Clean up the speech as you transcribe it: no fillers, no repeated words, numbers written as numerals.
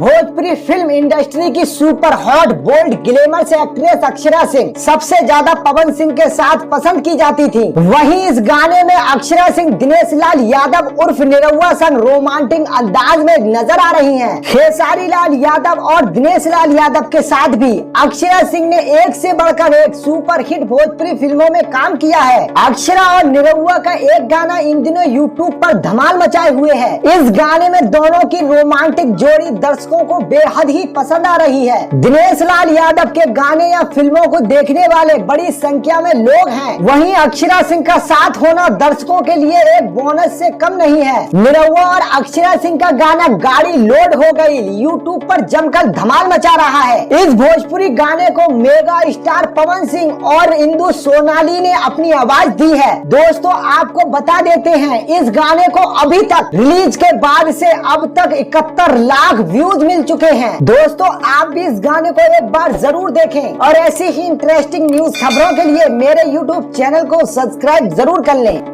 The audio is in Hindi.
भोजपुरी फिल्म इंडस्ट्री की सुपर हॉट बोल्ड ग्लैमर से एक्ट्रेस अक्षरा सिंह सबसे ज्यादा पवन सिंह के साथ पसंद की जाती थी। वहीं इस गाने में अक्षरा सिंह दिनेश लाल यादव उर्फ निरहुआ संग रोमांटिक अंदाज में नजर आ रही हैं। खेसारी लाल यादव और दिनेश लाल यादव के साथ भी अक्षरा सिंह ने एक से बढ़कर एक सुपर हिट भोजपुरी फिल्मों में काम किया है। अक्षरा और निरहुआ का एक गाना इन दिनों यूट्यूब पर धमाल मचाए हुए है। इस गाने में दोनों की रोमांटिक जोड़ी दर्शकों को बेहद ही पसंद आ रही है। दिनेश लाल यादव के गाने या फिल्मों को देखने वाले बड़ी संख्या में लोग हैं। वहीं अक्षरा सिंह का साथ होना दर्शकों के लिए एक बोनस से कम नहीं है। निरहुआ और अक्षरा सिंह का गाना गाड़ी लोड हो गई यूट्यूब पर जमकर धमाल मचा रहा है। इस भोजपुरी गाने को मेगा स्टार पवन सिंह और इंदु सोनाली ने अपनी आवाज दी है। दोस्तों आपको बता देते हैं इस गाने को अभी तक रिलीज के बाद से अब तक 71 लाख व्यूज मिल चुके हैं। दोस्तों आप भी इस गाने को एक बार जरूर देखें और ऐसी ही इंटरेस्टिंग न्यूज खबरों के लिए मेरे YouTube चैनल को सब्सक्राइब जरूर कर लें।